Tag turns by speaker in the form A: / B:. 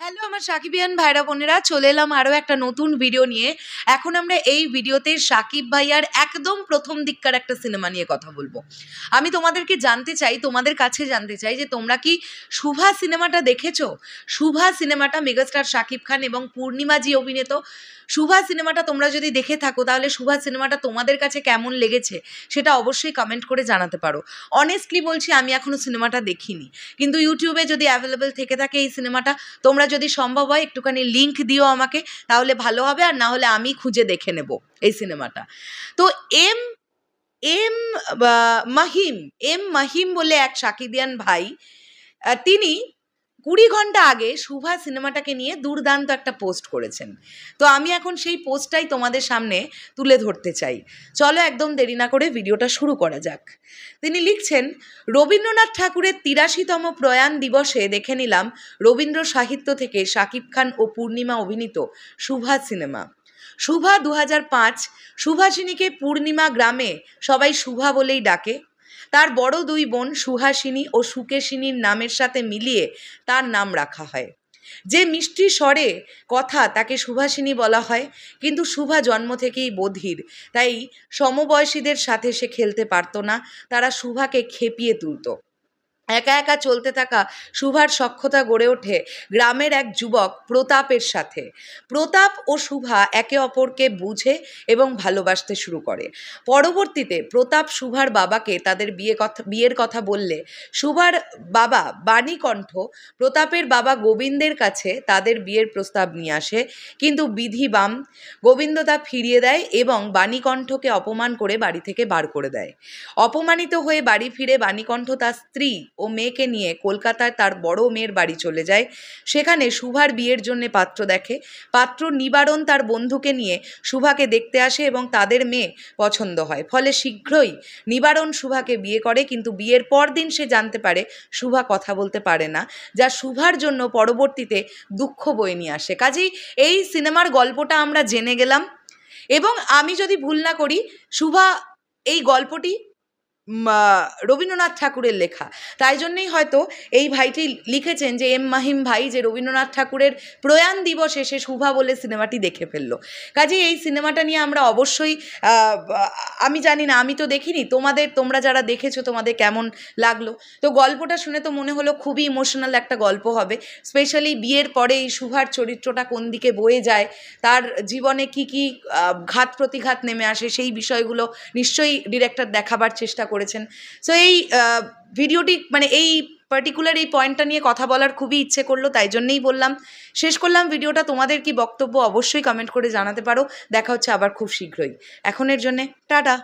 A: Hello আমার সাকিবিয়ান ভাইরা বোনেরা, চলে এলাম আরও একটা নতুন ভিডিও নিয়ে। এখন আমরা এই ভিডিওতে সাকিব ভাইয়ার একদম প্রথম দিককার একটা সিনেমা নিয়ে কথা বলবো। আমি তোমাদের কাছে জানতে চাই যে তোমরা কি শুভা সিনেমাটা দেখেছো? শুভা সিনেমাটা মেগাস্টার শাকিব খান এবং পূর্ণিমাজি অভিনীত শুভা সিনেমাটা তোমরা যদি দেখে থাকো, তাহলে শুভা সিনেমাটা তোমাদের কাছে কেমন লেগেছে সেটা অবশ্যই কমেন্ট করে জানাতে পারো। অনেস্টলি বলছি, আমি এখনো সিনেমাটা দেখিনি, কিন্তু ইউটিউবে যদি অ্যাভেলেবেল থেকে থাকে এই সিনেমাটা, তোমরা যদি সম্ভব হয় একটুখানি লিংক দিও আমাকে, তাহলে ভালো হবে। আর না হলে আমি খুঁজে দেখে নেব এই সিনেমাটা। তো এম এম মাহিম বলে এক সাকিবিয়ান ভাই, তিনি 20 ঘন্টা আগে শুভা সিনেমাটাকে নিয়ে দুর্দান্ত একটা পোস্ট করেছেন। তো আমি এখন সেই পোস্টটাই তোমাদের সামনে তুলে ধরতে চাই। চলো একদম দেরি না করে ভিডিওটা শুরু করা যাক। তিনি লিখছেন, রবীন্দ্রনাথ ঠাকুরের 83তম প্রয়াণ দিবসে দেখে নিলাম রবীন্দ্র সাহিত্য থেকে শাকিব খান ও পূর্ণিমা অভিনীত শুভা সিনেমা। শুভা 2005। সুভাষিনীকে পূর্ণিমা গ্রামে সবাই শুভা বলেই ডাকে। তার বড় দুই বোন সুহাসিনী ও সুকেশিনীর নামের সাথে মিলিয়ে তার নাম রাখা হয়। যে মিষ্টি স্বরে কথা তাকে সুভাষিনী বলা হয়, কিন্তু শুভা জন্ম থেকেই বধির, তাই সমবয়সীদের সাথে সে খেলতে পারত না। তারা শুভাকে খেপিয়ে তুলত। একা একা চলতে থাকা শুভার সখ্যতা গড়ে ওঠে গ্রামের এক যুবক প্রতাপের সাথে। প্রতাপ ও শুভা একে অপরকে বুঝে এবং ভালোবাসতে শুরু করে। পরবর্তীতে প্রতাপ শুভার বাবাকে তাদের বিয়ের কথা বললে শুভার বাবা বাণীকণ্ঠ প্রতাপের বাবা গোবিন্দের কাছে তাদের বিয়ের প্রস্তাব নিয়ে আসে, কিন্তু বিধি বাম। গোবিন্দ তা ফিরিয়ে দেয় এবং বাণীকণ্ঠকে অপমান করে বাড়ি থেকে বার করে দেয়। অপমানিত হয়ে বাড়ি ফিরে বাণীকণ্ঠ তার স্ত্রী ও মেয়েকে নিয়ে কলকাতায় তার বড় মেয়ের বাড়ি চলে যায়। সেখানে শুভার বিয়ের জন্য পাত্র দেখে। পাত্র নিবারণ তার বন্ধুকে নিয়ে শুভাকে দেখতে আসে এবং তাদের মেয়ে পছন্দ হয়। ফলে শীঘ্রই নিবারণ শুভাকে বিয়ে করে, কিন্তু বিয়ের পর দিন সে জানতে পারে শুভা কথা বলতে পারে না, যা শুভার জন্য পরবর্তীতে দুঃখ বয়ে নিয়ে আসে। কাজেই এই সিনেমার গল্পটা আমরা জেনে গেলাম, এবং আমি যদি ভুল না করি, শুভা এই গল্পটি রবীন্দ্রনাথ ঠাকুরের লেখা। তাই জন্যেই হয়তো এই ভাইটি লিখেছেন যে মাহিম ভাই, যে রবীন্দ্রনাথ ঠাকুরের প্রয়াণ দিবসে সে শুভা বলে সিনেমাটি দেখে ফেললো। কাজেই এই সিনেমাটা নিয়ে আমরা অবশ্যই, আমি জানি না, আমি তো দেখিনি, তোমরা যারা দেখেছো তোমাদের কেমন লাগলো? তো গল্পটা শুনে তো মনে হলো খুবই ইমোশনাল একটা গল্প হবে। স্পেশালি বিয়ের পরে এই শুভার চরিত্রটা কোন দিকে বয়ে যায়, তার জীবনে কি কি ঘাত প্রতিঘাত নেমে আসে, সেই বিষয়গুলো নিশ্চয়ই ডিরেক্টর দেখাবার চেষ্টা করেছেন। সো এই ভিডিওটি, মানে এই পার্টিকুলার এই পয়েন্টটা নিয়ে কথা বলার খুবই ইচ্ছে করলো, তাই জন্যেই বললাম। শেষ করলাম ভিডিওটা। তোমাদের কি বক্তব্য অবশ্যই কমেন্ট করে জানাতে পারো। দেখা হচ্ছে আবার খুব শীঘ্রই। এখনের জন্যে টাটা।